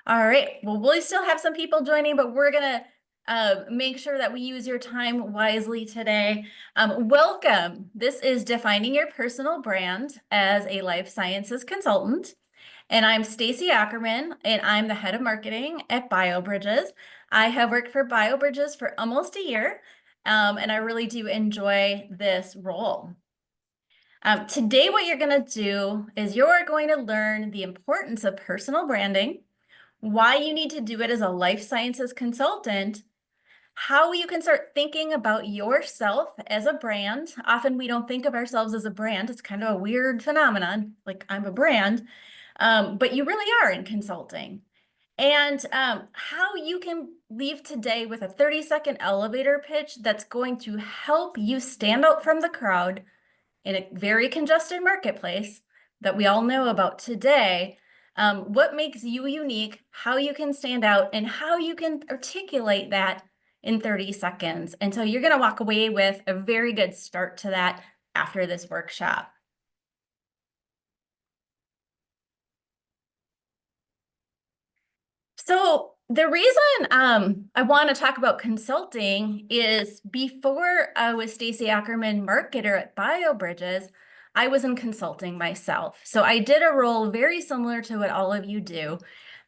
All right. Well, we'll still have some people joining, but we're gonna make sure that we use your time wisely today. Welcome. This is Defining Your Personal Brand as a Life Sciences Consultant. And I'm Stacy Ackerman, and I'm the head of marketing at BioBridges. I have worked for BioBridges for almost a year, and I really do enjoy this role. Today, what you're going to do is you're going to learn the importance of personal branding, why you need to do it as a life sciences consultant, how you can start thinking about yourself as a brand. Often we don't think of ourselves as a brand. It's kind of a weird phenomenon, like I'm a brand, but you really are in consulting. And how you can leave today with a 30-second elevator pitch that's going to help you stand out from the crowd in a very congested marketplace that we all know about today. What makes you unique, how you can stand out, and how you can articulate that in 30 seconds. And so you're going to walk away with a very good start to that after this workshop. So the reason I want to talk about consulting is before I was Stacy Ackerman, marketer at BioBridges, I was in consulting myself. So I did a role very similar to what all of you do.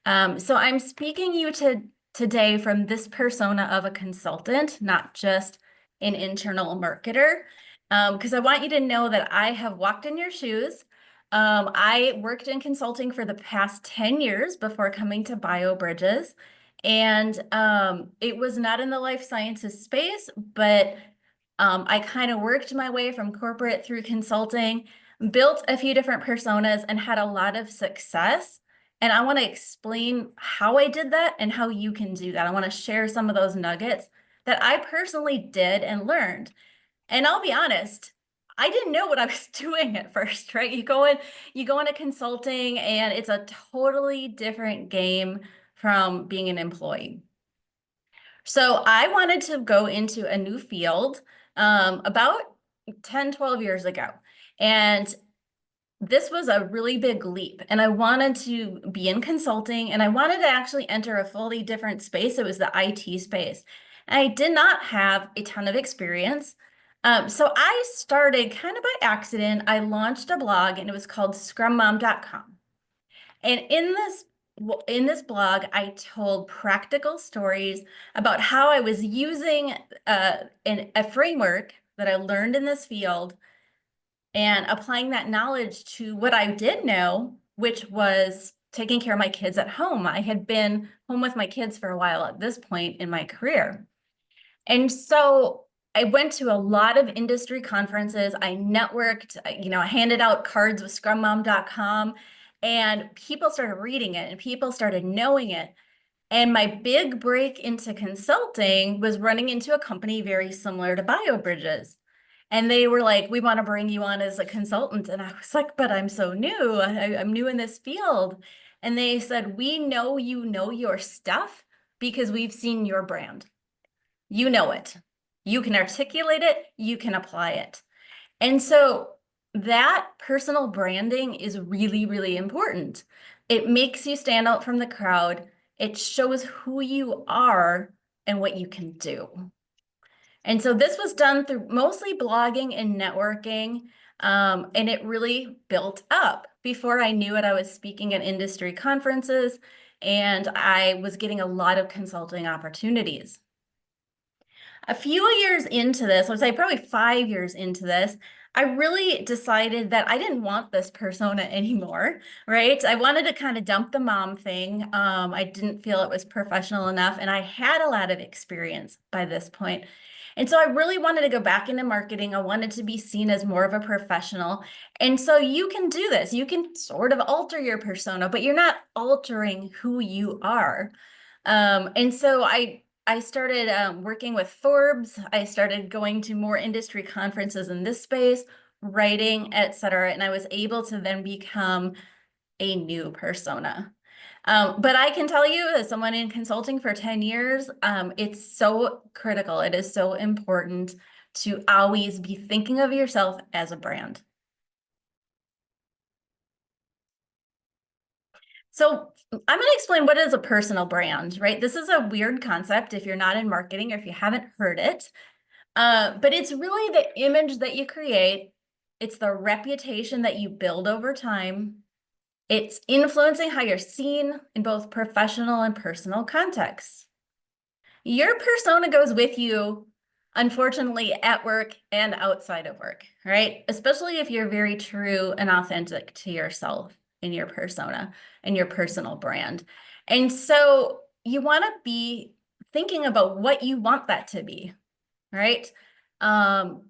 So I'm speaking you today from this persona of a consultant, not just an internal marketer, because I want you to know that I have walked in your shoes. I worked in consulting for the past 10 years before coming to BioBridges. And it was not in the life sciences space, but I kind of worked my way from corporate through consulting, built a few different personas, and had a lot of success. And I want to explain how I did that and how you can do that. I want to share some of those nuggets that I personally did and learned. And I'll be honest, I didn't know what I was doing at first, right? You go into consulting and it's a totally different game from being an employee. So I wanted to go into a new field about 10, 12 years ago. And this was a really big leap. And I wanted to be in consulting and I wanted to actually enter a fully different space. It was the IT space. And I did not have a ton of experience. So I started kind of by accident. I launched a blog and it was called scrummom.com. And in this blog, I told practical stories about how I was using a framework that I learned in this field and applying that knowledge to what I did know, which was taking care of my kids at home. I had been home with my kids for a while at this point in my career. And so I went to a lot of industry conferences. I networked, I handed out cards with scrummom.com, and people started reading it and people started knowing it. And my big break into consulting was running into a company very similar to BioBridges. And they were like, we want to bring you on as a consultant. And I was like, but I'm so new. I'm new in this field. And they said, we know you know your stuff because we've seen your brand. You know it. You can articulate it. You can apply it. And so that personal branding is really, really important. It makes you stand out from the crowd. It shows who you are and what you can do. And so this was done through mostly blogging and networking, and it really built up. Before I knew it, I was speaking at industry conferences, and I was getting a lot of consulting opportunities. A few years into this, I would say probably 5 years into this, I really decided that I didn't want this persona anymore, right? I wanted to kind of dump the mom thing. I didn't feel it was professional enough, and I had a lot of experience by this point. And so I really wanted to go back into marketing. I wanted to be seen as more of a professional. And so you can do this. You can sort of alter your persona, but you're not altering who you are. And so I started working with Forbes. I started going to more industry conferences in this space, writing, etc. And I was able to then become a new persona. But I can tell you, as someone in consulting for 10 years, it's so critical. It is so important to always be thinking of yourself as a brand. So I'm going to explain what is a personal brand, right? This is a weird concept if you're not in marketing or if you haven't heard it. But it's really the image that you create. It's the reputation that you build over time. It's influencing how you're seen in both professional and personal contexts. Your persona goes with you, unfortunately, at work and outside of work, right? Especially if you're very true and authentic to yourself in your persona and your personal brand. And so you want to be thinking about what you want that to be, right? Um,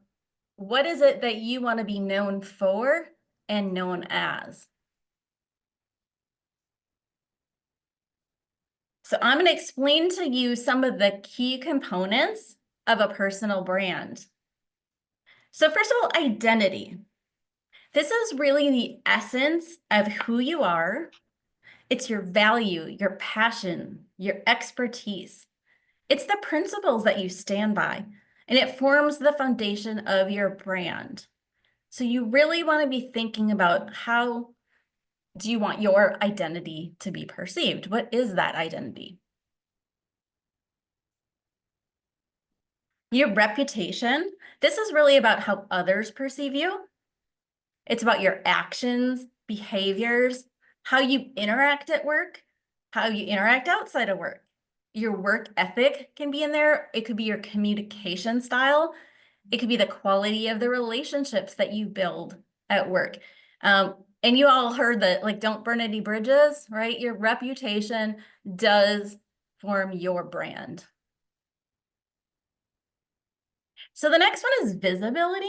what is it that you want to be known for and known as? So I'm going to explain to you some of the key components of a personal brand. So first of all, identity. This is really the essence of who you are. It's your value, your passion, your expertise. It's the principles that you stand by, and it forms the foundation of your brand. So you really want to be thinking about how do you want your identity to be perceived? What is that identity? Your reputation. This is really about how others perceive you. It's about your actions, behaviors, how you interact at work, how you interact outside of work. Your work ethic can be in there. It could be your communication style. It could be the quality of the relationships that you build at work. And you all heard that, like, don't burn any bridges, right? Your reputation does form your brand. So the next one is visibility.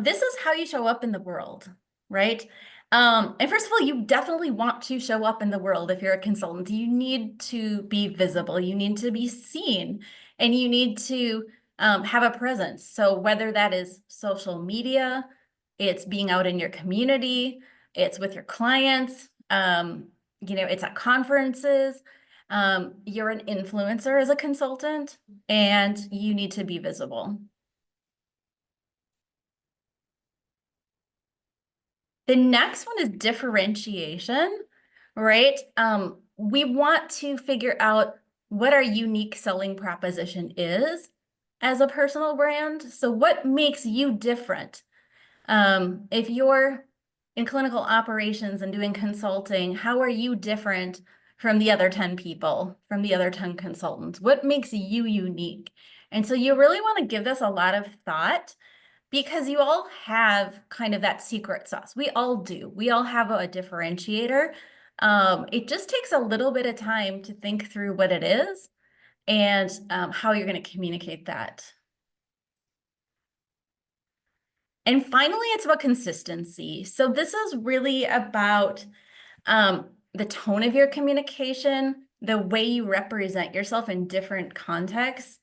This is how you show up in the world, right? And first of all, you definitely want to show up in the world if you're a consultant. You need to be visible, you need to be seen, and you need to have a presence. So whether that is social media, it's being out in your community, it's with your clients, it's at conferences. You're an influencer as a consultant, and you need to be visible. The next one is differentiation, right? We want to figure out what our unique selling proposition is as a personal brand. So what makes you different? If you're in clinical operations and doing consulting, how are you different from the other 10 people, from the other 10 consultants? What makes you unique? And so you really want to give this a lot of thought because you all have kind of that secret sauce. We all do. We all have a differentiator. It just takes a little bit of time to think through what it is and how you're going to communicate that. And finally, it's about consistency. So this is really about the tone of your communication, the way you represent yourself in different contexts,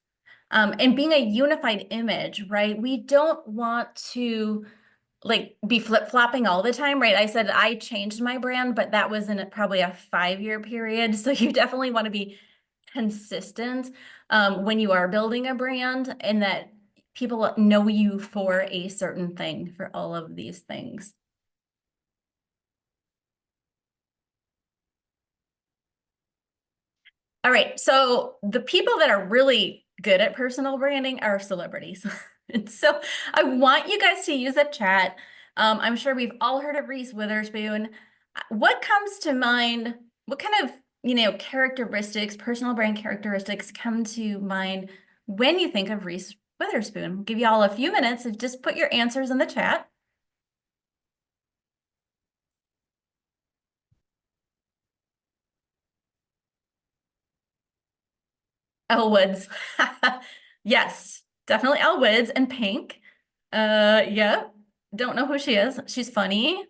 and being a unified image, right? We don't want to like be flip-flopping all the time, right? I said I changed my brand, but that was in probably a 5-year period. So you definitely want to be consistent when you are building a brand and that people know you for a certain thing, for all of these things. All right, so the people that are really good at personal branding are celebrities. And so I want you guys to use a chat. I'm sure we've all heard of Reese Witherspoon. What comes to mind? What kind of, characteristics, personal brand characteristics come to mind when you think of Reese Witherspoon? I'll give you all a few minutes to just put your answers in the chat. Elle Woods. Yes, definitely Elle Woods and Pink. Yeah. Don't know who she is. She's funny.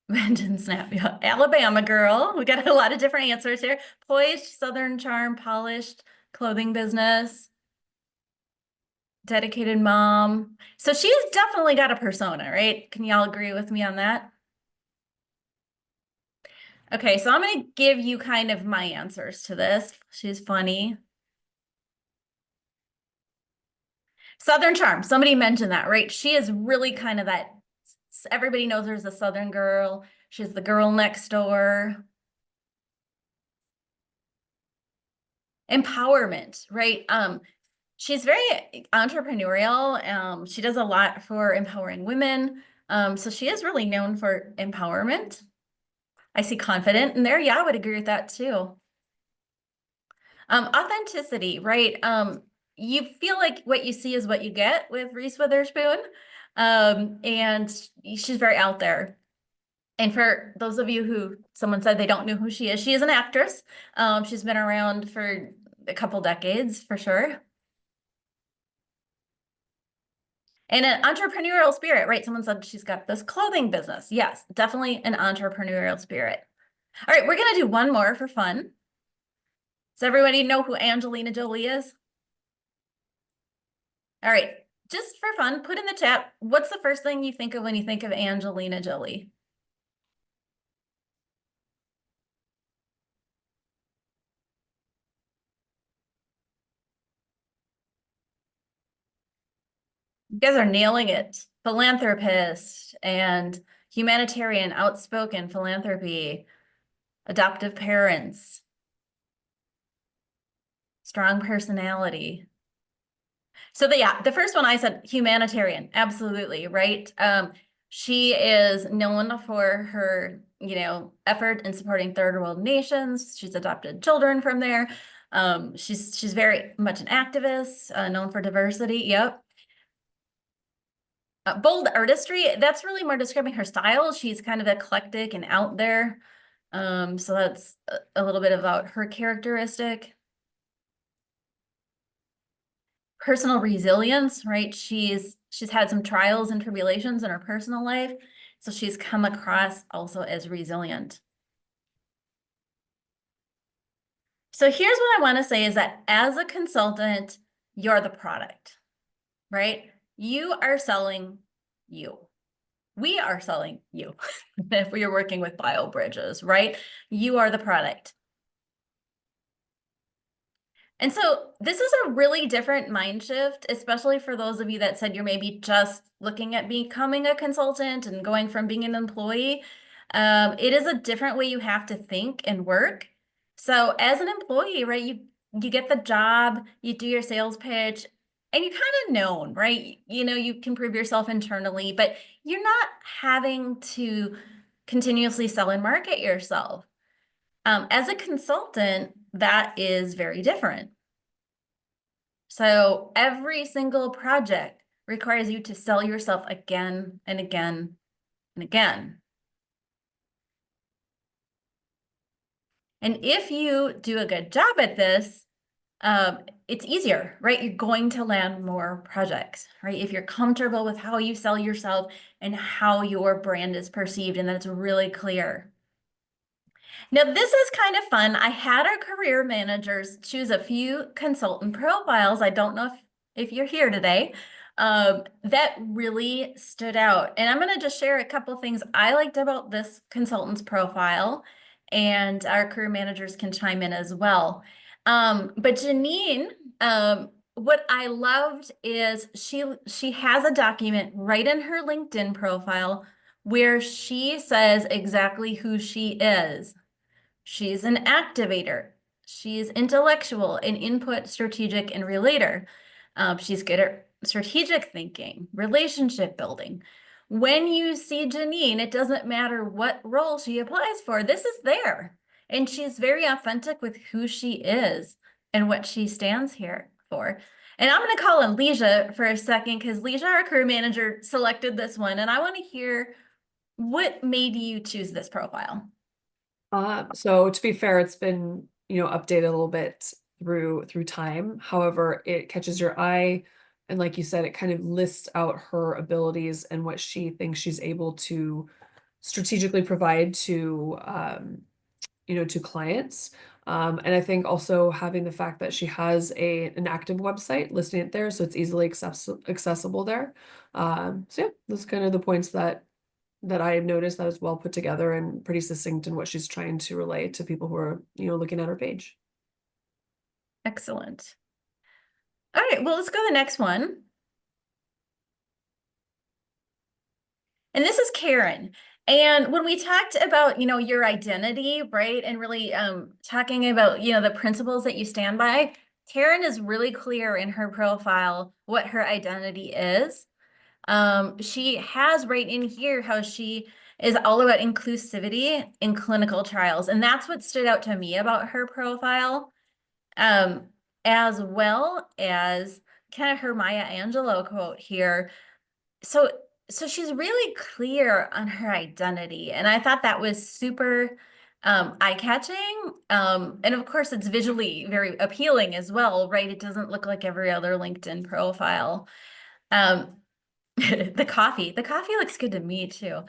Vengeance Snap. Yeah. Alabama girl. We got a lot of different answers here. Poised, Southern charm, polished, clothing business, dedicated mom. So she's definitely got a persona, right? Can y'all agree with me on that? Okay, so I'm going to give you kind of my answers to this. She's funny. Southern charm. Somebody mentioned that, right? She is really kind of that. Everybody knows there's a Southern girl. She's the girl next door. Empowerment, right? She's very entrepreneurial. She does a lot for empowering women. So she is really known for empowerment. I see confident in there. Yeah, I would agree with that too. Authenticity, right? You feel like what you see is what you get with Reese Witherspoon. And she's very out there. And for those of you who someone said they don't know who she is an actress. She's been around for a couple decades for sure. And an entrepreneurial spirit, right? Someone said she's got this clothing business. Yes, definitely an entrepreneurial spirit. All right, we're gonna do one more for fun. Does everybody know who Angelina Jolie is? All right, just for fun, put in the chat, what's the first thing you think of when you think of Angelina Jolie? You guys are nailing it. Philanthropist and humanitarian, outspoken philanthropy, adoptive parents, strong personality. So yeah, the first one I said humanitarian, absolutely, right? She is known for her, effort in supporting third world nations. She's adopted children from there. She's very much an activist, known for diversity. Yep. Bold artistry, that's really more describing her style. She's kind of eclectic and out there. So that's a little bit about her characteristic. Personal resilience, right? She's had some trials and tribulations in her personal life, so she's come across also as resilient. So here's what I want to say is that as a consultant, you're the product, right? You are selling you. We are selling you if we are working with BioBridges, right? You are the product. And so this is a really different mind shift, especially for those of you that said you're maybe just looking at becoming a consultant and going from being an employee. It is a different way you have to think and work. So as an employee, right, you get the job, you do your sales pitch, and you're kind of known, right? You can prove yourself internally, but you're not having to continuously sell and market yourself. As a consultant, that is very different. So every single project requires you to sell yourself again and again and again. And if you do a good job at this, it's easier, right? You're going to land more projects, right? If you're comfortable with how you sell yourself and how your brand is perceived, and that's really clear. Now, this is kind of fun. I had our career managers choose a few consultant profiles. I don't know if you're here today, that really stood out. And I'm going to just share a couple things I liked about this consultant's profile, and our career managers can chime in as well. But Janine, what I loved is she has a document right in her LinkedIn profile where she says exactly who she is. She's an activator. She's intellectual and input, strategic, and relator. She's good at strategic thinking, relationship building. When you see Janine, it doesn't matter what role she applies for. This is there. And she's very authentic with who she is and what she stands here for. And I'm going to call on Leisha for a second because Leisha, our career manager, selected this one. And I want to hear what made you choose this profile. So to be fair, it's been, updated a little bit through time. However, it catches your eye, and like you said, it kind of lists out her abilities and what she thinks she's able to strategically provide to to clients. And I think also having the fact that she has an active website, listing it there, so it's easily accessible there. So yeah, those are kind of the points that I have noticed that is well put together and pretty succinct in what she's trying to relay to people who are, looking at her page. Excellent. All right, well, let's go to the next one. And this is Karen. And when we talked about, your identity, right, and really talking about, the principles that you stand by, Taryn is really clear in her profile what her identity is. She has right in here how she is all about inclusivity in clinical trials. And that's what stood out to me about her profile, um, as well as kind of her Maya Angelou quote here. So, so she's really clear on her identity. And I thought that was super eye-catching. And of course, it's visually very appealing as well, right? It doesn't look like every other LinkedIn profile. Um, the coffee looks good to me too.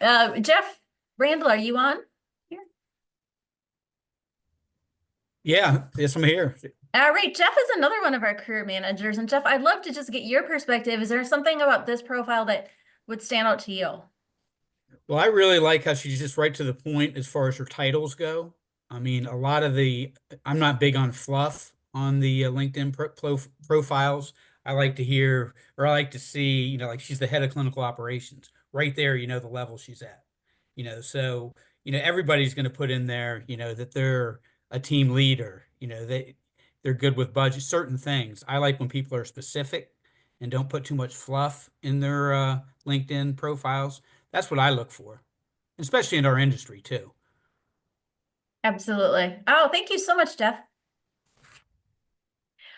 Jeff Randall, are you on here? Yeah, yes, I'm here. All right, Jeff is another one of our career managers. And Jeff, I'd love to just get your perspective. Is there something about this profile that would stand out to you? Well, I really like how she's just right to the point as far as her titles go. I mean, I'm not big on fluff on the LinkedIn profiles. I like to hear, or I like to see, like she's the head of clinical operations. Right there, the level she's at. So, everybody's going to put in there, that they're a team leader, they're good with budget, certain things. I like when people are specific and don't put too much fluff in their LinkedIn profiles. That's what I look for, especially in our industry too. Absolutely. Oh, thank you so much, Jeff.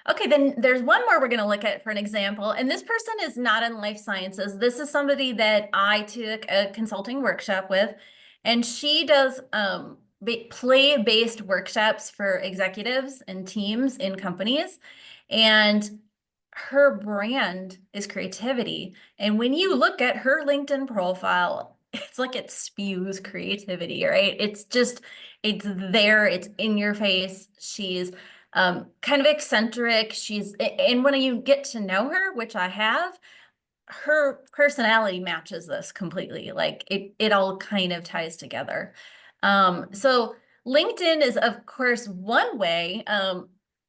Okay, then there's one more we're going to look at for an example. And this person is not in life sciences. This is somebody that I took a consulting workshop with, and she does play-based workshops for executives and teams in companies. And her brand is creativity. And when you look at her LinkedIn profile, it's like it spews creativity, right? It's there, it's in your face. She's kind of eccentric. And when you get to know her, which I have, her personality matches this completely. Like it all kind of ties together. So LinkedIn is, of course, one way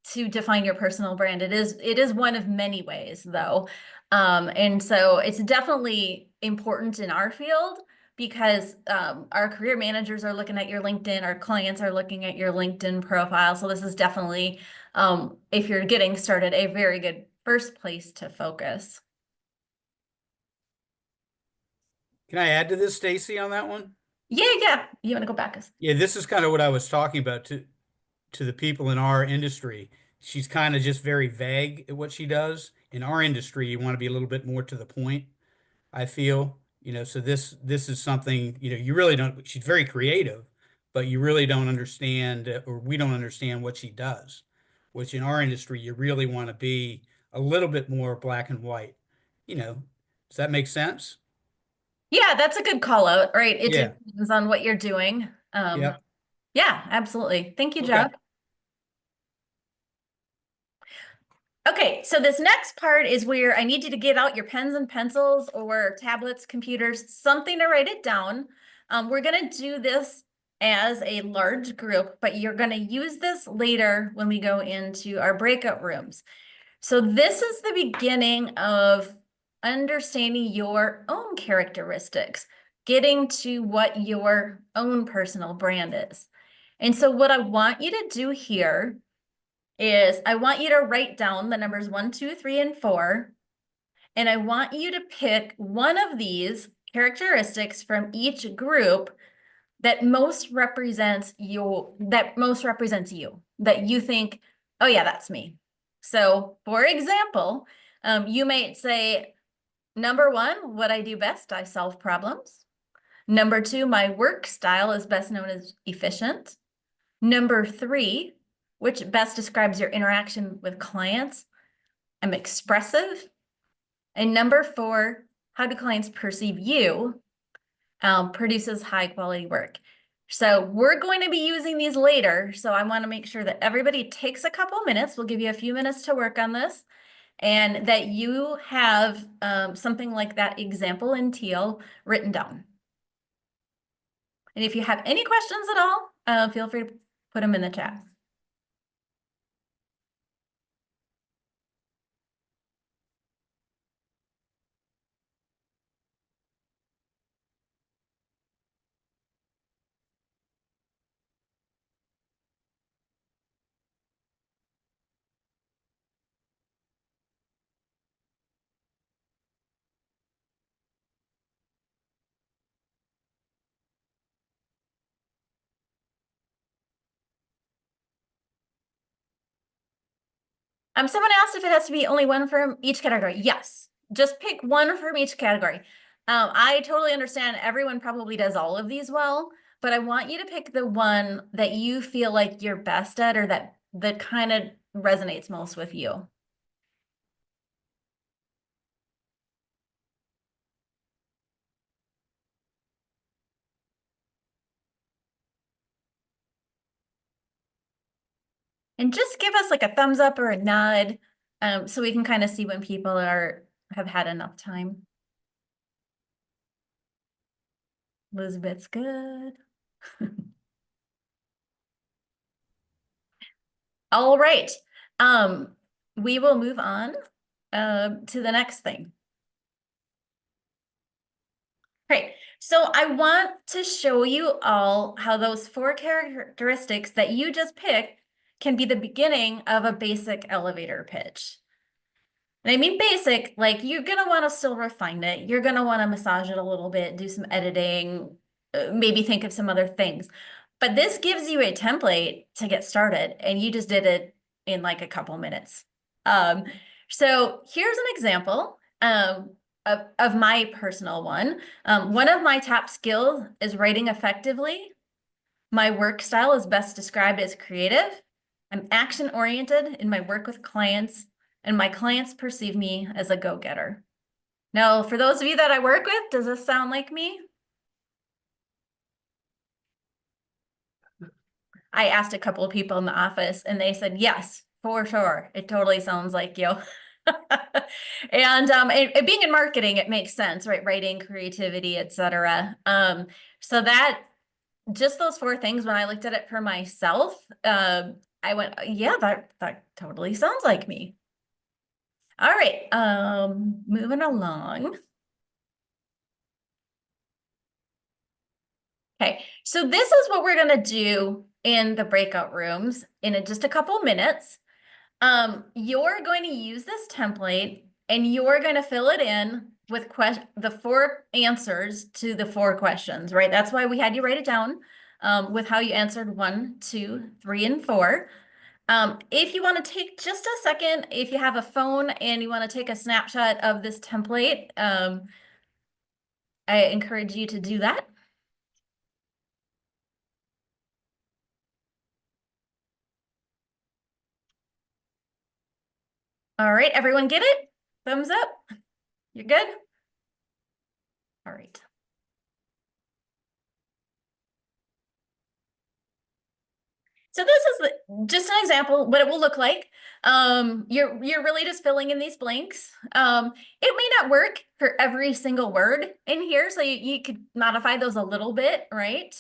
to define your personal brand. It is one of many ways, though. And so it's definitely important in our field because our career managers are looking at your LinkedIn, our clients are looking at your LinkedIn profile. So this is definitely, if you're getting started, a very good first place to focus. Can I add to this, Stacy, on that one? Yeah, yeah. You want to go back? Yeah, this is kind of what I was talking about to the people in our industry. She's kind of just very vague at what she does. In our industry, you want to be a little bit more to the point, I feel. So this is something, you really don't, she's very creative, but you really don't understand, or we don't understand what she does, which in our industry, you really want to be a little bit more black and white. You know, does that make sense? Yeah, that's a good call out, right? It Yeah. depends on what you're doing. Yep. Yeah, absolutely. Thank you, Okay. Jeff. Okay, so this next part is where I need you to get out your pens and pencils or tablets, computers, something to write it down. We're going to do this as a large group, but you're going to use this later when we go into our breakout rooms. So this is the beginning of understanding your own characteristics, getting to what your own personal brand is. And so what I want you to do here is I want you to write down the numbers 1, 2, 3, and 4. And I want you to pick one of these characteristics from each group that most represents you, that you think, oh yeah, that's me. So for example, you might say, number 1, what I do best, I solve problems. Number 2, my work style is best known as efficient. Number 3, which best describes your interaction with clients, I'm expressive. And number 4, how do clients perceive you? Produces high quality work. So we're going to be using these later. So I want to make sure that everybody takes a couple minutes. We'll give you a few minutes to work on this and that you have something like that example in teal written down. And if you have any questions at all, feel free to put them in the chat. Someone asked if it has to be only one from each category. Yes, just pick one from each category. I totally understand everyone probably does all of these well, but I want you to pick the one that you feel like you're best at or that kind of resonates most with you. And just give us like a thumbs up or a nod, so we can kind of see when people have had enough time. Elizabeth's good. All right. We will move on to the next thing. Great. So I want to show you all how those 4 characteristics that you just picked can be the beginning of a basic elevator pitch. And I mean basic, like you're gonna want to still refine it. You're gonna want to massage it a little bit, do some editing, maybe think of some other things. But this gives you a template to get started, and you just did it in like a couple minutes. So here's an example of my personal one. One of my top skills is writing effectively. My work style is best described as creative. I'm action-oriented in my work with clients, and my clients perceive me as a go-getter. Now, for those of you that I work with, does this sound like me? I asked a couple of people in the office and they said, yes, for sure. It totally sounds like you. And being in marketing, it makes sense, right? Writing, creativity, etc. So that just those 4 things, when I looked at it for myself, I went, yeah, that totally sounds like me. All right, moving along. Okay, so this is what we're gonna do in the breakout rooms in just a couple minutes. You're going to use this template and you're going to fill it in with the 4 answers to the 4 questions, right? That's why we had you write it down with how you answered 1, 2, 3, and 4. If you want to take just a second, if you have a phone and you want to take a snapshot of this template, I encourage you to do that. All right, everyone get it? Thumbs up? You're good? All right. So this is just an example what it will look like. You're really just filling in these blanks. It may not work for every single word in here, so you could modify those a little bit, right?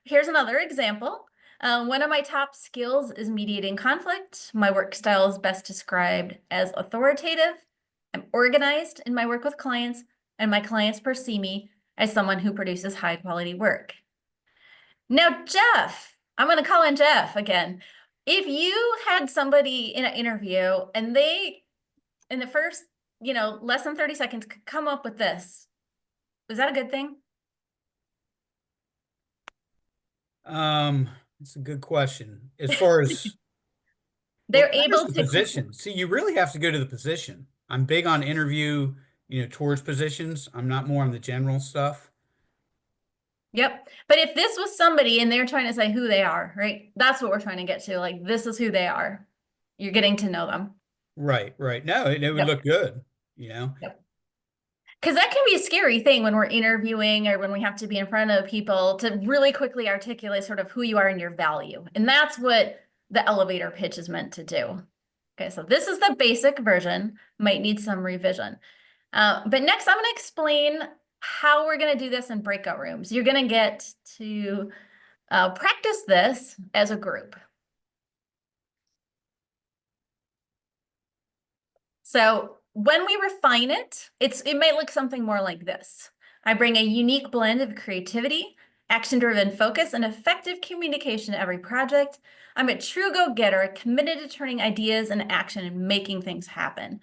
Here's another example. One of my top skills is mediating conflict. My work style is best described as authoritative. I'm organized in my work with clients, and my clients perceive me as someone who produces high quality work. Now, Jeff, I'm going to call in Jeff again. If you had somebody in an interview and they, in the first, less than 30 seconds, could come up with this, is that a good thing? It's a good question. As far as They're I guess able the to. position. See, you really have to go to the position. I'm big on interview, towards positions. I'm not more on the general stuff. Yep. But if this was somebody and they're trying to say who they are, right? That's what we're trying to get to. Like, this is who they are. You're getting to know them. Right, right. No, it would Yep. look good. Yep. Because that can be a scary thing when we're interviewing or when we have to be in front of people to really quickly articulate sort of who you are and your value. And that's what the elevator pitch is meant to do. Okay, so this is the basic version, might need some revision. But next I'm going to explain how we're going to do this in breakout rooms. You're going to get to practice this as a group. So when we refine it, it may look something more like this. I bring a unique blend of creativity, action-driven focus, and effective communication to every project. I'm a true go-getter, committed to turning ideas into action and making things happen.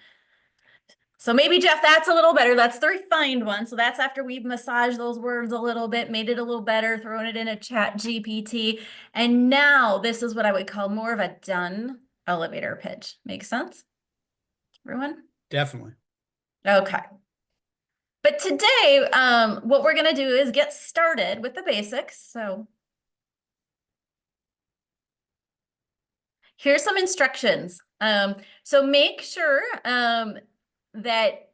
So maybe, Jeff, that's a little better. That's the refined one. So that's after we've massaged those words a little bit, made it a little better, thrown it in a chat GPT. And now this is what I would call more of a done elevator pitch. Make sense? Everyone? Definitely. Okay. But today, what we're gonna do is get started with the basics. So here's some instructions. So make sure that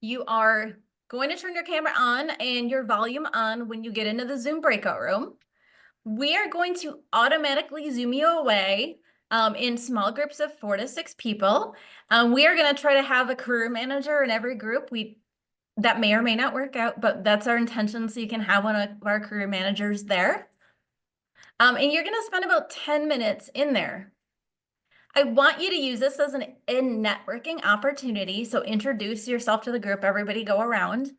you are going to turn your camera on and your volume on when you get into the Zoom breakout room. We are going to automatically Zoom you away in small groups of 4 to 6 people. We are going to try to have a career manager in every group. That may or may not work out, but that's our intention, so you can have one of our career managers there. And you're going to spend about 10 minutes in there. I want you to use this as a networking opportunity. So introduce yourself to the group, everybody go around.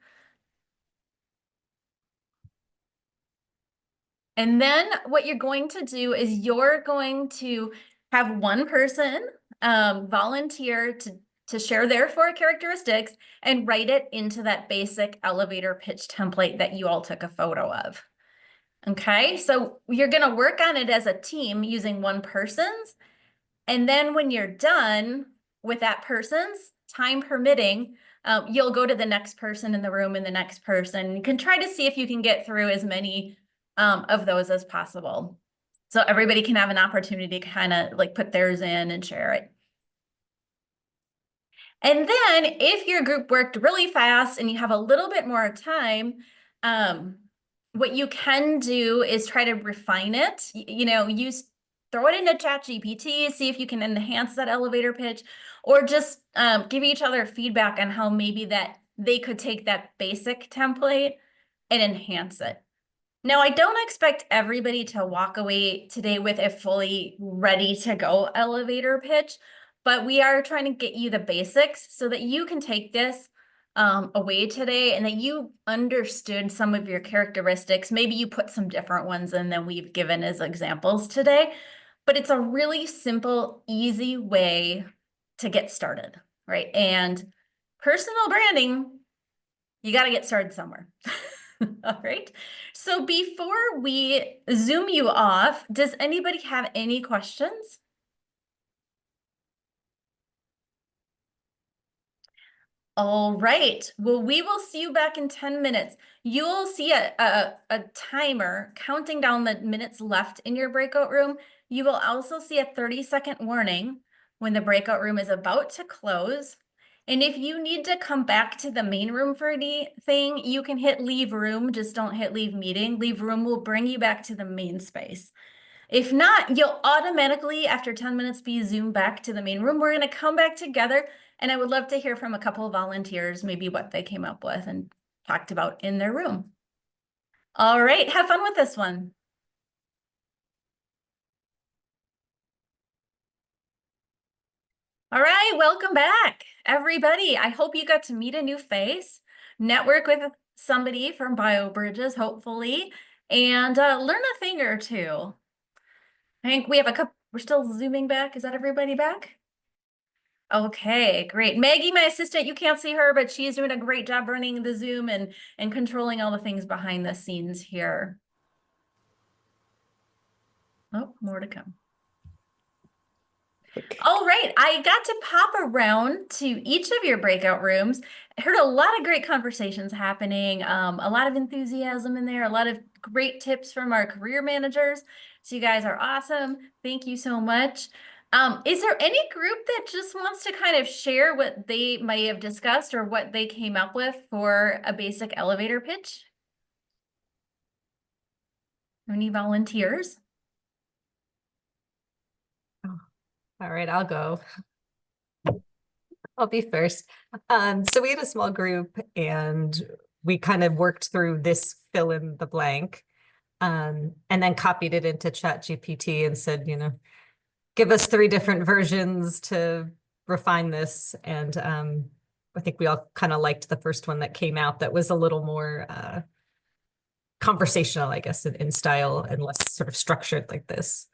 And then what you're going to do is you're going to have one person volunteer to share their 4 characteristics and write it into that basic elevator pitch template that you all took a photo of. Okay, so you're going to work on it as a team using one person's. And then when you're done with that person's, time permitting, you'll go to the next person in the room and the next person. You can try to see if you can get through as many of those as possible. So everybody can have an opportunity to kind of like put theirs in and share it. And then if your group worked really fast and you have a little bit more time, what you can do is try to refine it. Throw it into ChatGPT, see if you can enhance that elevator pitch, or just give each other feedback on how maybe that they could take that basic template and enhance it. Now, I don't expect everybody to walk away today with a fully ready to go elevator pitch, but we are trying to get you the basics so that you can take this away today and that you understood some of your characteristics. Maybe you put some different ones in than we've given as examples today, but it's a really simple, easy way to get started, right? And personal branding, you got to get started somewhere. All right. So before we Zoom you off, does anybody have any questions? All right. Well, we will see you back in 10 minutes. You'll see a timer counting down the minutes left in your breakout room. You will also see a 30-second warning when the breakout room is about to close. And if you need to come back to the main room for anything, you can hit leave room. Just don't hit leave meeting. Leave room will bring you back to the main space. If not, you'll automatically, after 10 minutes, be zoomed back to the main room. We're going to come back together, and I would love to hear from a couple of volunteers, maybe what they came up with and talked about in their room. All right, have fun with this one. All right, welcome back, everybody. I hope you got to meet a new face, network with somebody from BioBridges, hopefully, and learn a thing or two. I think we have a couple, we're still zooming back. Is that everybody back? Okay, great. Maggie, my assistant, you can't see her, but she's doing a great job running the Zoom and controlling all the things behind the scenes here. Oh, more to come. Okay. All right, I got to pop around to each of your breakout rooms. I heard a lot of great conversations happening, a lot of enthusiasm in there, a lot of great tips from our career managers. So you guys are awesome. Thank you so much. Is there any group that just wants to kind of share what they may have discussed or what they came up with for a basic elevator pitch? Any volunteers? All right, I'll go. I'll be first. So we had a small group and we kind of worked through this fill in the blank, and then copied it into ChatGPT and said, give us 3 different versions to refine this. And I think we all kind of liked the first one that came out that was a little more conversational, I guess, in style and less sort of structured like this.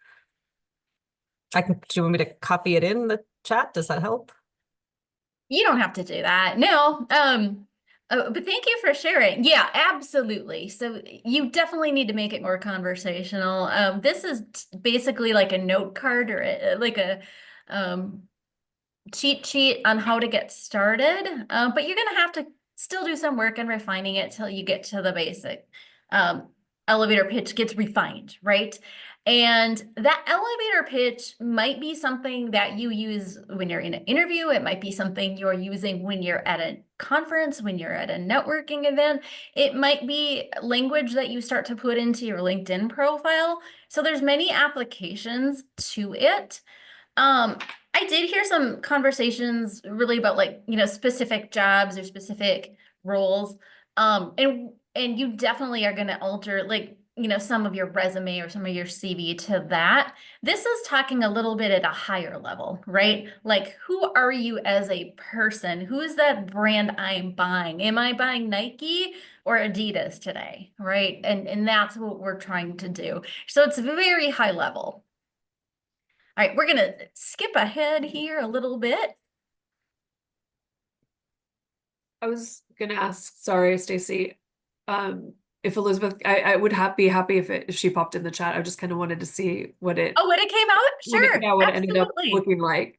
Do you want me to copy it in the chat? Does that help? You don't have to do that. No. But thank you for sharing. Yeah, absolutely. So you definitely need to make it more conversational. This is basically like a note card or like cheat sheet on how to get started, but you're gonna have to still do some work and refining it till you get to the basic. Elevator pitch gets refined, right? And that elevator pitch might be something that you use when you're in an interview. It might be something you're using when you're at a conference, when you're at a networking event. It might be language that you start to put into your LinkedIn profile. So there's many applications to it. I did hear some conversations really about like, specific jobs or specific roles. And you definitely are going to alter like, some of your resume or some of your CV to that. This is talking a little bit at a higher level, right? Like, who are you as a person? Who is that brand I'm buying? Am I buying Nike or Adidas today, right? And that's what we're trying to do. So it's very high level. All right, we're gonna skip ahead here a little bit. I was gonna ask, sorry, Stacy, if Elizabeth, I would be happy if she popped in the chat. I just kind of wanted to see what it, Oh, when it came out? Sure, yeah, what it ended up absolutely. looking like.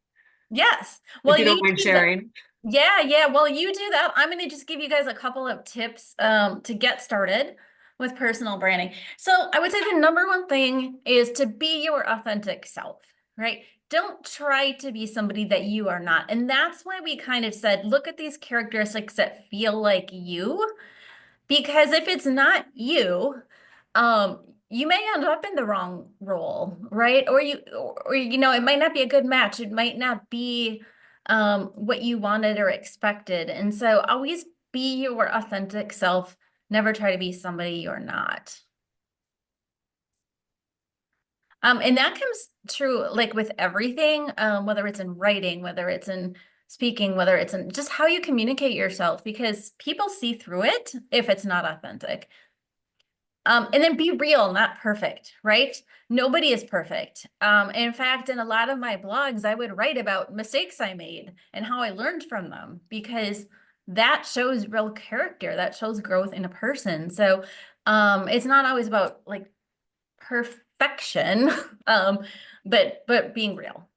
Yes. If Well, you don't you mind do that. sharing. Yeah. Well, you do that. I'm gonna just give you guys a couple of tips to get started with personal branding. So I would say the number one thing is to be your authentic self, right? Don't try to be somebody that you are not. And that's why we kind of said, look at these characteristics that feel like you. Because if it's not you, you may end up in the wrong role, right? Or it might not be a good match. It might not be what you wanted or expected. And so always be your authentic self. Never try to be somebody you're not. And that comes true like with everything, whether it's in writing, whether it's in speaking, whether it's in just how you communicate yourself, because people see through it if it's not authentic. And then be real, not perfect, right? Nobody is perfect. In fact, in a lot of my blogs, I would write about mistakes I made and how I learned from them, because that shows real character, that shows growth in a person. So it's not always about like perfection, but being real.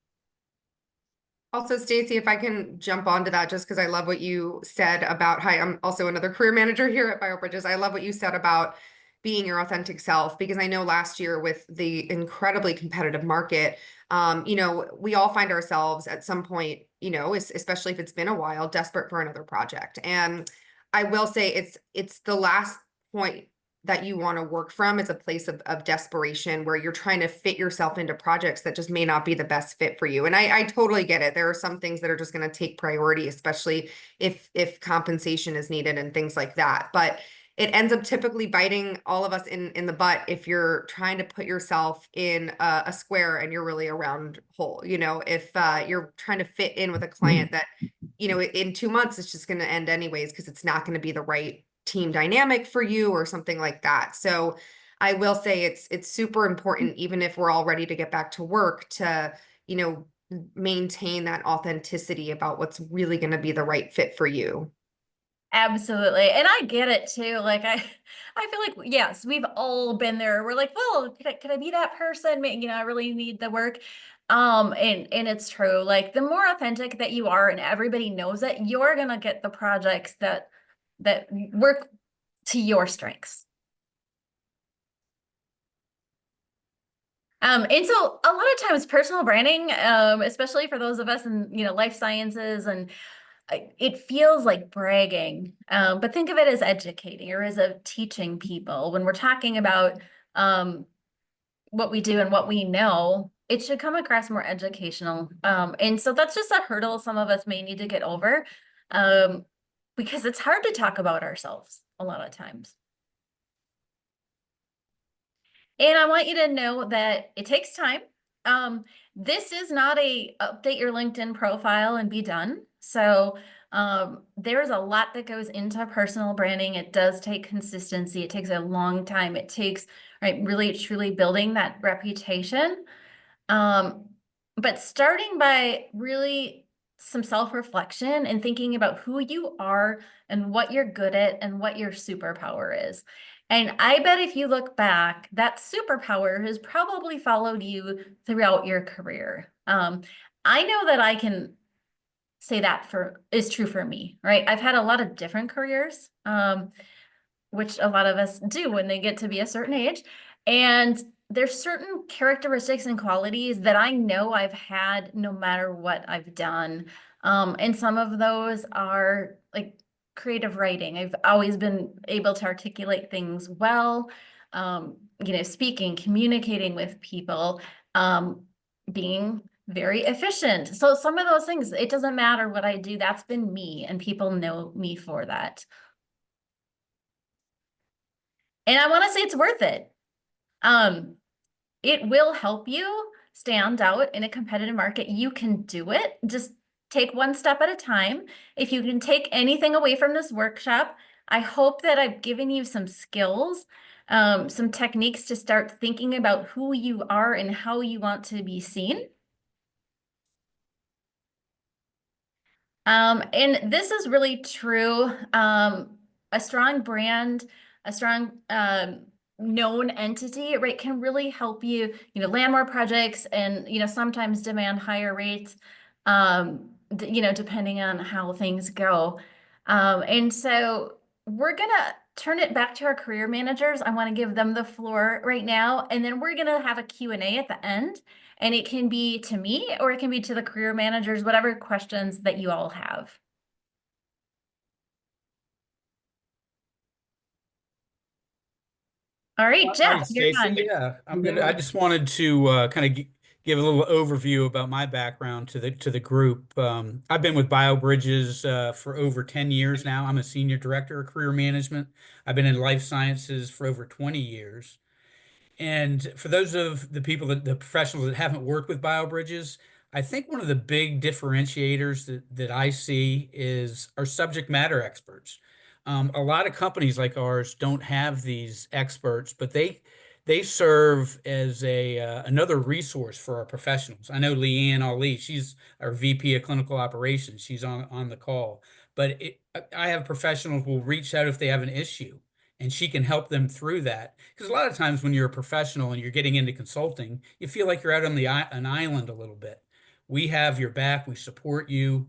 Also, Stacy, if I can jump onto that, just because I love what you said about, hi, I'm also another career manager here at BioBridges. I love what you said about being your authentic self, because I know last year with the incredibly competitive market, we all find ourselves at some point, especially if it's been a while, desperate for another project. And I will say it's the last point that you want to work from. It's a place of desperation where you're trying to fit yourself into projects that just may not be the best fit for you. And I totally get it. There are some things that are just going to take priority, especially if compensation is needed and things like that. But it ends up typically biting all of us in the butt if you're trying to put yourself in a square and you're really a round hole. If you're trying to fit in with a client that, in 2 months, it's just going to end anyways, because it's not going to be the right team dynamic for you or something like that. So I will say it's super important, even if we're all ready to get back to work, to, maintain that authenticity about what's really going to be the right fit for you. Absolutely. And I get it too. Like I feel like, yes, we've all been there. We're like, well, could I be that person? I really need the work. And it's true. Like the more authentic that you are and everybody knows it, you're gonna get the projects that work to your strengths. And so a lot of times personal branding, especially for those of us in, life sciences, and it feels like bragging, but think of it as educating or as a teaching people. When we're talking about what we do and what we know, it should come across more educational. And so that's just a hurdle some of us may need to get over, because it's hard to talk about ourselves a lot of times. And I want you to know that it takes time. This is not a update your LinkedIn profile and be done. So there's a lot that goes into personal branding. It does take consistency. It takes a long time. It takes, right, really truly building that reputation. But starting by really some self-reflection and thinking about who you are and what you're good at and what your superpower is. And I bet if you look back, that superpower has probably followed you throughout your career. I know that I can say that is true for me, right? I've had a lot of different careers, which a lot of us do when they get to be a certain age. And there's certain characteristics and qualities that I know I've had no matter what I've done. And some of those are like creative writing. I've always been able to articulate things well, speaking, communicating with people, being very efficient. So some of those things, it doesn't matter what I do, that's been me, and people know me for that. And I want to say it's worth it. It will help you stand out in a competitive market. You can do it. Just take one step at a time. If you can take anything away from this workshop, I hope that I've given you some skills, some techniques to start thinking about who you are and how you want to be seen. And this is really true. A strong brand, a strong known entity, right, can really help you, land more projects and, sometimes demand higher rates, depending on how things go. And so we're gonna turn it back to our career managers. I want to give them the floor right now, and then we're gonna have a Q&A at the end. And it can be to me or it can be to the career managers, whatever questions that you all have. All right, All Jeff, right, you're Stacy. on. Yeah, I'm good. I just wanted to kind of give a little overview about my background to the group. I've been with BioBridges for over 10 years now. I'm a senior director of career management. I've been in life sciences for over 20 years. And for those of the people the professionals that haven't worked with BioBridges, I think one of the big differentiators that I see is our subject matter experts. A lot of companies like ours don't have these experts, but they serve as a another resource for our professionals. I know Leanne Ali, she's our VP of Clinical Operations. She's on the call, but I have professionals who will reach out if they have an issue and she can help them through that. Because a lot of times when you're a professional and you're getting into consulting, you feel like you're out on an island a little bit. We have your back. We support you.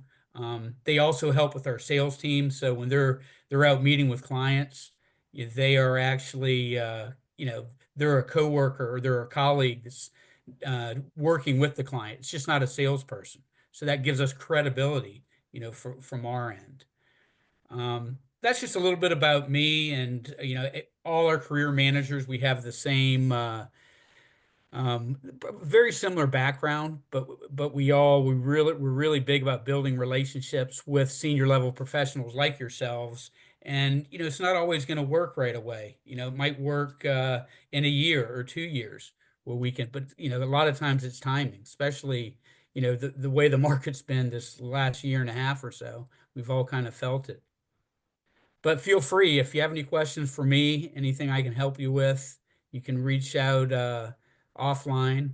They also help with our sales team. So when they're out meeting with clients, they are actually they're a coworker or they're a colleague that's working with the client. It's just not a salesperson. So that gives us credibility, from our end. That's just a little bit about me and all our career managers. We have the same very similar background, but we're really big about building relationships with senior level professionals like yourselves. And it's not always going to work right away. It might work in a year or 2 years where we can, but a lot of times it's timing, especially the way the market's been this last year and a half or so. We've all kind of felt it. But feel free if you have any questions for me, anything I can help you with, you can reach out offline.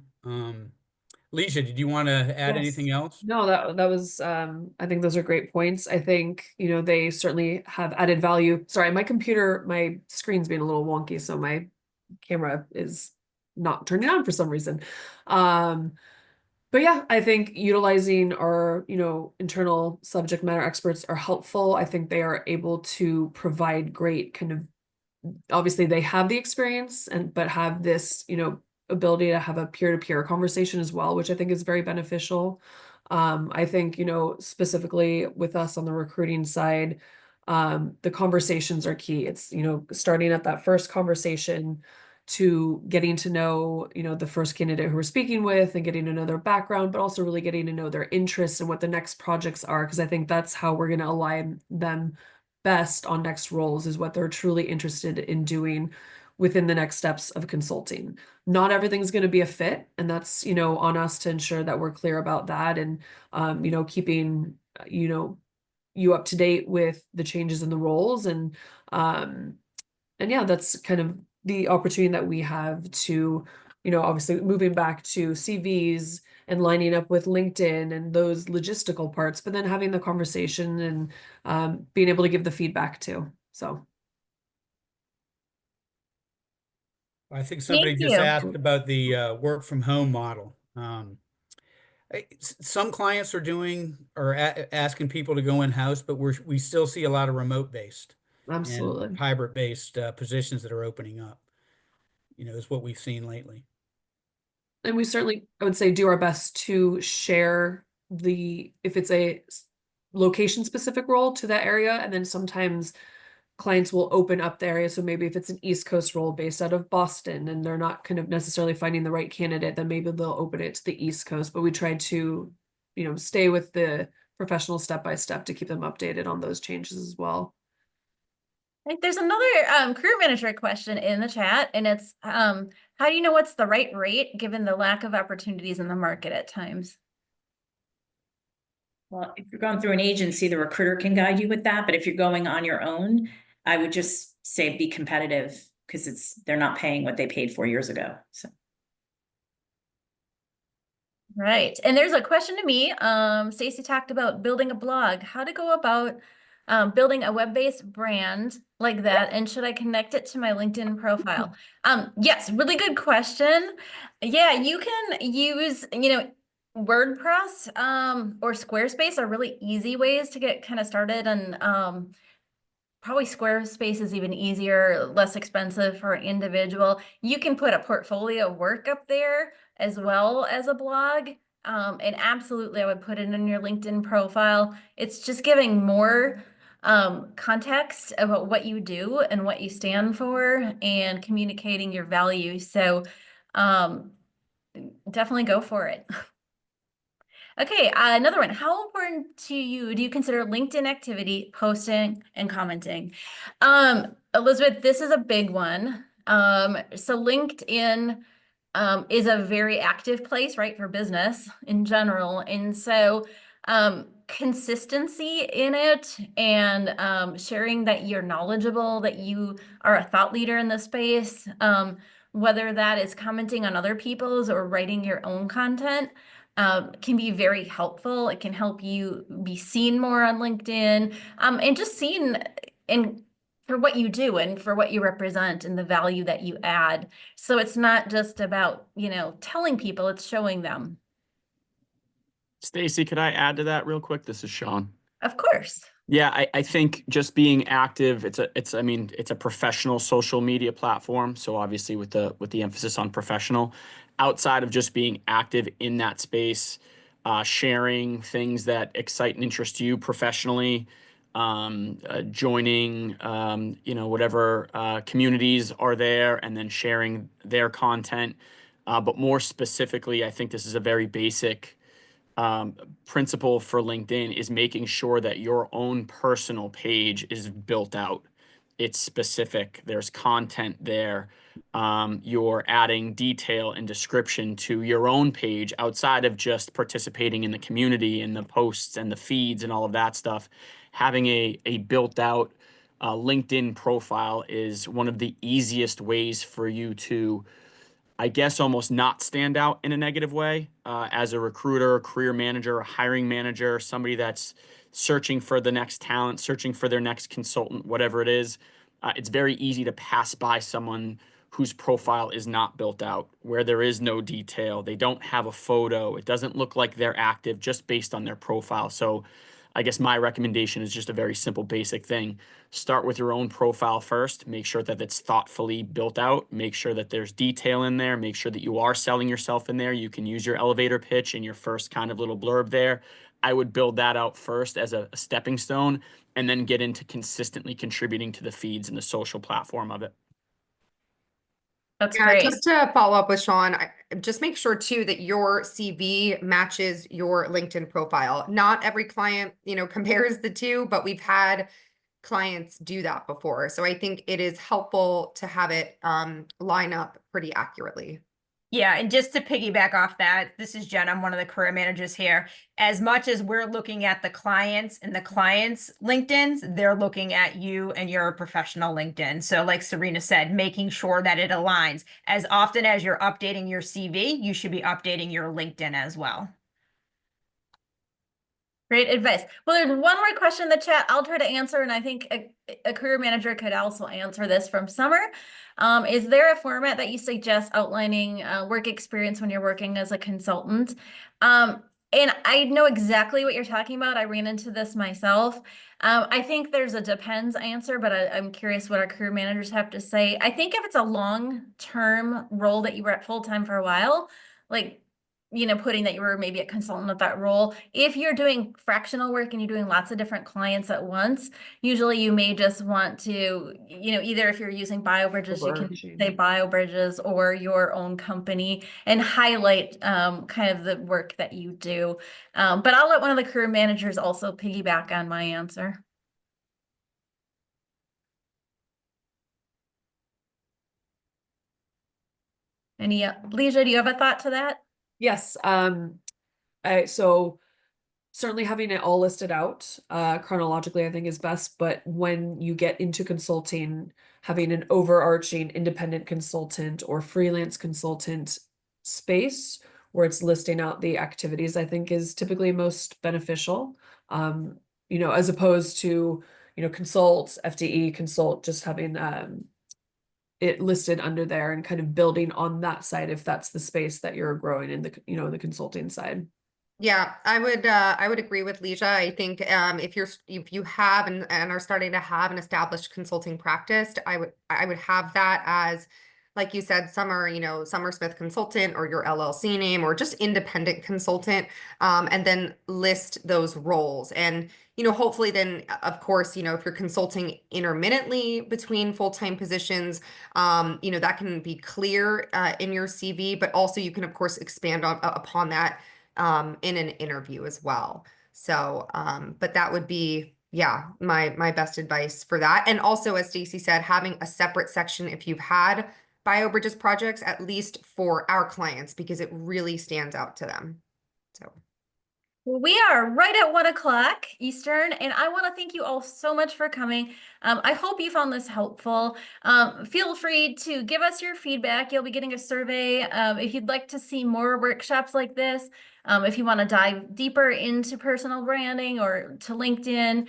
Leisha, did you want to add Yes. anything else? No, that was I think those are great points. I think, they certainly have added value. Sorry, my screen's being a little wonky, so my camera is not turning on for some reason. But yeah, I think utilizing our, internal subject matter experts are helpful. I think they are able to provide great kind of, obviously they have the experience but have this, ability to have a peer-to-peer conversation as well, which I think is very beneficial. I think, specifically with us on the recruiting side, the conversations are key. It's, starting at that first conversation to getting to know, the first candidate who we're speaking with and getting to know their background, but also really getting to know their interests and what the next projects are. Because I think that's how we're going to align them best on next roles, is what they're truly interested in doing within the next steps of consulting. Not everything's going to be a fit, and that's, on us to ensure that we're clear about that, and keeping you up to date with the changes in the roles, and yeah, that's kind of the opportunity that we have to, obviously moving back to CVs and lining up with LinkedIn and those logistical parts, but then having the conversation and being able to give the feedback too. So I think somebody Thank just you. asked about the work from home model. Some clients are doing or asking people to go in-house, but we still see a lot of remote-based and Absolutely. hybrid-based positions that are opening up, is what we've seen lately. And we certainly, I would say, do our best to share if it's a location specific role to that area. And then sometimes clients will open up the area. So maybe if it's an East Coast role based out of Boston and they're not kind of necessarily finding the right candidate, then maybe they'll open it to the East Coast. But we try to, stay with the professional step by step to keep them updated on those changes as well. Right, there's another career manager question in the chat, and it's how do you know what's the right rate given the lack of opportunities in the market at times? Well, if you're going through an agency, the recruiter can guide you with that. But if you're going on your own, I would just say be competitive because they're not paying what they paid 4 years ago. So. Right. And there's a question to me. Stacey talked about building a blog, how to go about building a web-based brand like that, and should I connect it to my LinkedIn profile? Yes, really good question. Yeah, you can use, WordPress or Squarespace are really easy ways to get kind of started, and probably Squarespace is even easier, less expensive for an individual. You can put a portfolio of work up there as well as a blog. And absolutely, I would put it in your LinkedIn profile. It's just giving more context about what you do and what you stand for and communicating your values. So definitely go for it. Okay, another one. How important to you do you consider LinkedIn activity, posting, and commenting? Elizabeth, this is a big one. So LinkedIn is a very active place, right, for business in general. And so consistency in it and sharing that you're knowledgeable, that you are a thought leader in the space, whether that is commenting on other people's or writing your own content, can be very helpful. It can help you be seen more on LinkedIn, and just seen for what you do and for what you represent and the value that you add. So it's not just about, telling people, it's showing them. Stacy, could I add to that real quick? This is Sean. Of course. Yeah, I think just being active, it's a professional social media platform. So obviously with the emphasis on professional, outside of just being active in that space, sharing things that excite and interest you professionally, joining, whatever communities are there, and then sharing their content. But more specifically, I think this is a very basic principle for LinkedIn is making sure that your own personal page is built out. It's specific. There's content there. You're adding detail and description to your own page outside of just participating in the community and the posts and the feeds and all of that stuff. Having a built out LinkedIn profile is one of the easiest ways for you to, I guess, almost not stand out in a negative way as a recruiter, a career manager, a hiring manager, somebody that's searching for the next talent, searching for their next consultant, whatever it is. It's very easy to pass by someone whose profile is not built out, where there is no detail. They don't have a photo. It doesn't look like they're active just based on their profile. So I guess my recommendation is just a very simple, basic thing. Start with your own profile first. Make sure that it's thoughtfully built out. Make sure that there's detail in there. Make sure that you are selling yourself in there. You can use your elevator pitch in your first kind of little blurb there. I would build that out first as a stepping stone and then get into consistently contributing to the feeds and the social platform of it. That's Yeah, great. just to follow up with Sean, just make sure too that your CV matches your LinkedIn profile. Not every client, compares the two, but we've had clients do that before. So I think it is helpful to have it line up pretty accurately. Yeah, and just to piggyback off that, this is Jen. I'm one of the career managers here. As much as we're looking at the clients and the clients' LinkedIn's, they're looking at you and your professional LinkedIn. So like Serena said, making sure that it aligns. As often as you're updating your CV, you should be updating your LinkedIn as well. Great advice. Well, there's one more question in the chat I'll try to answer, and I think a career manager could also answer this from Summer. Is there a format that you suggest outlining work experience when you're working as a consultant? And I know exactly what you're talking about. I ran into this myself. I think there's a depends answer, but I'm curious what our career managers have to say. I think if it's a long-term role that you were at full-time for a while, like, putting that you were maybe a consultant at that role, if you're doing fractional work and you're doing lots of different clients at once, usually you may just want to, either if you're using BioBridges, you can Overarching. say BioBridges or your own company and highlight kind of the work that you do. But I'll let one of the career managers also piggyback on my answer. Leisha, do you have a thought to that? Yes, so certainly having it all listed out chronologically, I think is best. But when you get into consulting, having an overarching independent consultant or freelance consultant space where it's listing out the activities, I think is typically most beneficial. As opposed to, consult, FDE, consult, just having it listed under there and kind of building on that side if that's the space that you're growing in the consulting side. Yeah, I would agree with Leisha. I think if you have and are starting to have an established consulting practice, I would have that as, like you said, Summer Smith consultant or your LLC name or just independent consultant, and then list those roles. And hopefully then, of course, if you're consulting intermittently between full-time positions, that can be clear in your CV, but also you can of course expand upon that in an interview as well. So, but that would be, yeah, my best advice for that. And also, as Stacy said, having a separate section if you've had BioBridges projects, at least for our clients, because it really stands out to them. So. Well, we are right at 1 o'clock Eastern, and I want to thank you all so much for coming. I hope you found this helpful. Feel free to give us your feedback. You'll be getting a survey. If you'd like to see more workshops like this, if you want to dive deeper into personal branding or to LinkedIn,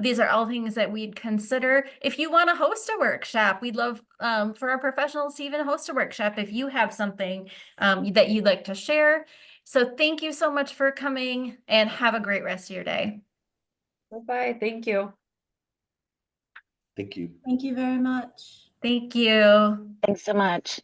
these are all things that we'd consider. If you want to host a workshop, we'd love for our professionals to even host a workshop if you have something that you'd like to share. So thank you so much for coming and have a great rest of your day. Bye-bye. Thank you. Thank you. Thank you very much. Thank you. Thanks so much.